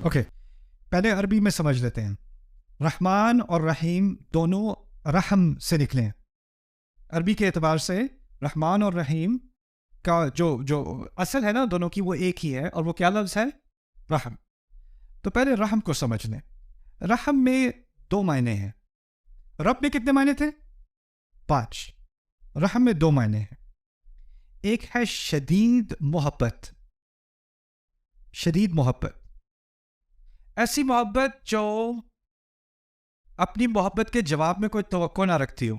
Okay, پہلے عربی میں سمجھ لیتے ہیں. رحمان اور رحیم دونوں رحم سے نکلے ہیں. عربی کے اعتبار سے رحمان اور رحیم کا جو اصل ہے نا دونوں کی، وہ ایک ہی ہے، اور وہ کیا لفظ ہے؟ رحم. تو پہلے رحم کو سمجھ لیں. رحم میں دو معنی ہیں. رب میں کتنے معنی تھے؟ 5. رحم میں دو معنی ہیں. ایک ہے شدید محبت. شدید محبت، ایسی محبت جو اپنی محبت کے جواب میں کوئی توقع نہ رکھتی ہو.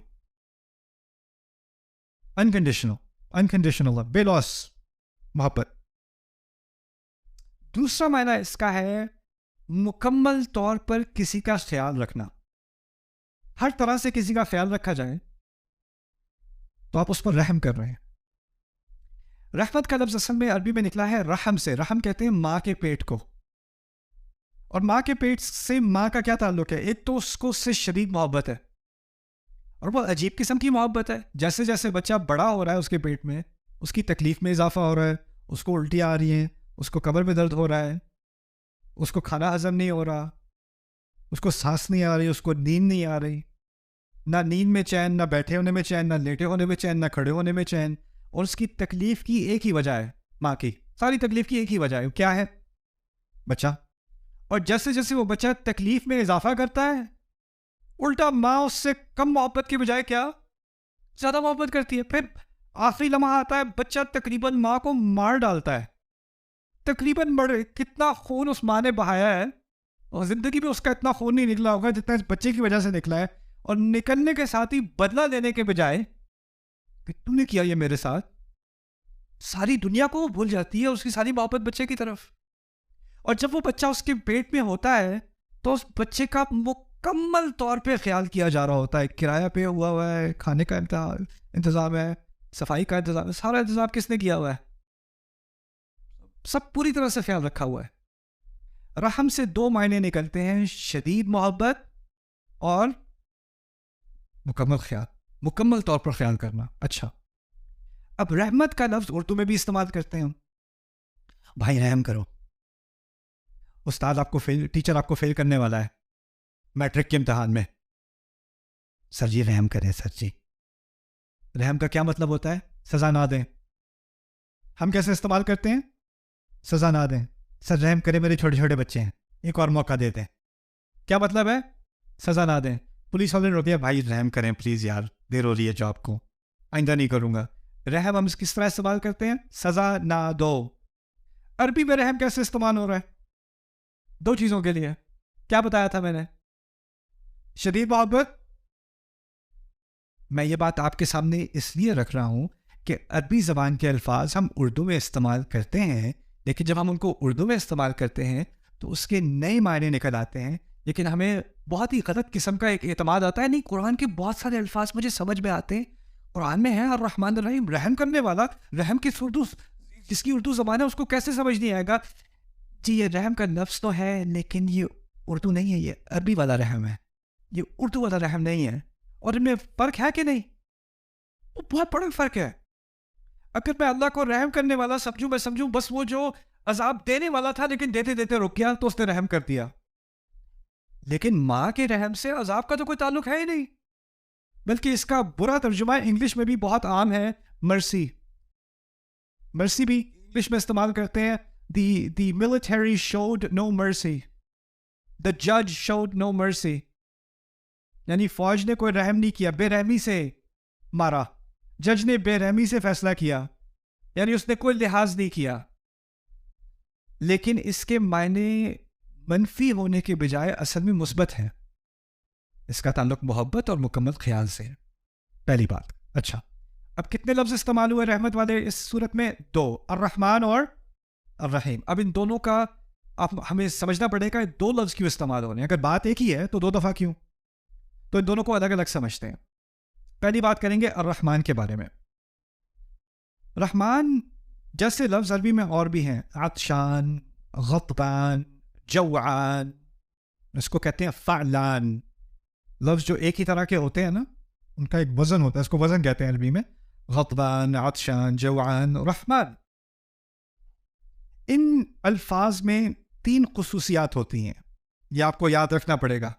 انکنڈیشنل بے لوس محبت. دوسرا معنی اس کا ہے مکمل طور پر کسی کا خیال رکھنا. ہر طرح سے کسی کا خیال رکھا جائے تو آپ اس پر رحم کر رہے ہیں. رحمت کا لفظ اصل میں عربی میں نکلا ہے رحم سے. رحم کہتے ہیں ماں کے پیٹ کو. اور ماں کے پیٹ سے ماں کا کیا تعلق ہے؟ ایک تو اس کو اس سے شدید محبت ہے، اور وہ عجیب قسم کی محبت ہے. جیسے جیسے بچہ بڑا ہو رہا ہے اس کے پیٹ میں، اس کی تکلیف میں اضافہ ہو رہا ہے، اس کو الٹی آ رہی ہیں، اس کو کمر میں درد ہو رہا ہے، اس کو کھانا ہضم نہیں ہو رہا، اس کو سانس نہیں آ رہی، اس کو نیند نہیں آ رہی. نہ نیند میں چین، نہ بیٹھے ہونے میں چین، نہ لیٹے ہونے میں چین، نہ کھڑے ہونے میں چین. اور اس کی تکلیف کی ایک ہی وجہ ہے، ماں کی ساری تکلیف کی ایک ہی وجہ ہے. کیا ہے؟ بچہ. اور جیسے جیسے وہ بچہ تکلیف میں اضافہ کرتا ہے، الٹا ماں اس سے کم محبت کے بجائے کیا زیادہ محبت کرتی ہے. پھر آخری لمحہ آتا ہے، بچہ تقریباً ماں کو مار ڈالتا ہے. تقریباً کتنا خون اس ماں نے بہایا ہے، اور زندگی میں اس کا اتنا خون نہیں نکلا ہوگا جتنا اس بچے کی وجہ سے نکلا ہے. اور نکلنے کے ساتھ ہی بدلہ لینے کے بجائے کہ تم نے کیا یہ میرے ساتھ، ساری دنیا کو وہ بھول جاتی ہے، اس کی ساری محبت بچے کی طرف. اور جب وہ بچہ اس کے پیٹ میں ہوتا ہے تو اس بچے کا مکمل طور پہ خیال کیا جا رہا ہوتا ہے. کرایہ پہ ہوا ہے، کھانے کا انتظام ہے، صفائی کا انتظام ہے، سارا انتظام کس نے کیا ہوا ہے؟ سب پوری طرح سے خیال رکھا ہوا ہے. رحم سے دو معنی نکلتے ہیں، شدید محبت اور مکمل خیال، مکمل طور پر خیال کرنا. اچھا، اب رحمت کا لفظ اردو میں بھی استعمال کرتے ہیں. بھائی رحم کرو، استاد آپ کو ٹیچر آپ کو فیل کرنے والا ہے میٹرک کے امتحان میں. سر جی رحم کریں سر جی. رحم کا کیا مطلب ہوتا ہے؟ سزا نہ دیں. ہم کیسے استعمال کرتے ہیں؟ سزا نہ دیں. سر رحم کریں، میرے چھوٹے چھوٹے بچے ہیں، ایک اور موقع دیتے ہیں. کیا مطلب ہے؟ سزا نہ دیں. پولیس والے نے روک دیا، بھائی رحم کریں پلیز یار، دیر ہو رہی ہے جاب کو، آئندہ نہیں کروں گا. رحم ہم کس طرح استعمال کرتے ہیں؟ سزا نہ دو. عربی میں رحم کیسے استعمال ہو رہا ہے؟ دو چیزوں کے لیے. کیا بتایا تھا میں نے؟ شدید محبت. میں یہ بات آپ کے سامنے اس لیے رکھ رہا ہوں کہ عربی زبان کے الفاظ ہم اردو میں استعمال کرتے ہیں، لیکن جب ہم ان کو اردو میں استعمال کرتے ہیں تو اس کے نئے معنی نکل آتے ہیں. لیکن ہمیں بہت ہی غلط قسم کا ایک اعتماد آتا ہے، نہیں قرآن کے بہت سارے الفاظ مجھے سمجھ میں آتے ہیں، قرآن میں ہے الرحمن الرحیم، رحم کرنے والا. رحم کس اردو، جس کی اردو زبان ہے اس کو کیسے سمجھ نہیں آئے گا؟ جی یہ رحم کا لفظ تو ہے لیکن یہ اردو نہیں ہے، یہ عربی والا رحم ہے، یہ اردو والا رحم نہیں ہے. اور ان میں فرق ہے کہ نہیں؟ وہ بہت بڑا فرق ہے. اگر میں اللہ کو رحم کرنے والا سمجھوں، میں سمجھوں بس وہ جو عذاب دینے والا تھا لیکن دیتے دیتے رک گیا تو اس نے رحم کر دیا. لیکن ماں کے رحم سے عذاب کا تو کوئی تعلق ہے ہی نہیں، بلکہ اس کا برا ترجمہ انگلش میں بھی بہت عام ہے، مرسی. مرسی بھی انگلش میں استعمال کرتے ہیں. The military showed no mercy. The judge showed no mercy. یعنی فوج نے کوئی رحم نہیں کیا، بے رحمی سے مارا. جج نے بے رحمی سے فیصلہ کیا، یعنی اس نے کوئی لحاظ نہیں کیا. لیکن اس کے معنی منفی ہونے کے بجائے اصل میں مثبت ہے. اس کا تعلق محبت اور مکمل خیال سے ہے. پہلی بات. اچھا، اب کتنے لفظ استعمال ہوئے رحمت والے اس صورت میں؟ 2، الرحمن اور الرحیم. اب ان دونوں کا ہمیں سمجھنا پڑے گا، 2 لفظ کیوں استعمال ہو رہے ہیں. اگر بات ایک ہی ہے تو 2 دفعہ کیوں؟ تو ان دونوں کو الگ الگ سمجھتے ہیں. پہلی بات کریں گے الرحمن کے بارے میں. رحمان جیسے لفظ عربی میں اور بھی ہیں، عطشان، غضبان، جوعان، اس کو کہتے ہیں فعلان. لفظ جو ایک ہی طرح کے ہوتے ہیں نا، ان کا ایک وزن ہوتا ہے، اس کو وزن کہتے ہیں عربی میں. غضبان، عطشان، جوعان، رحمان. ان الفاظ میں 3 خصوصیات ہوتی ہیں، یہ آپ کو یاد رکھنا پڑے گا۔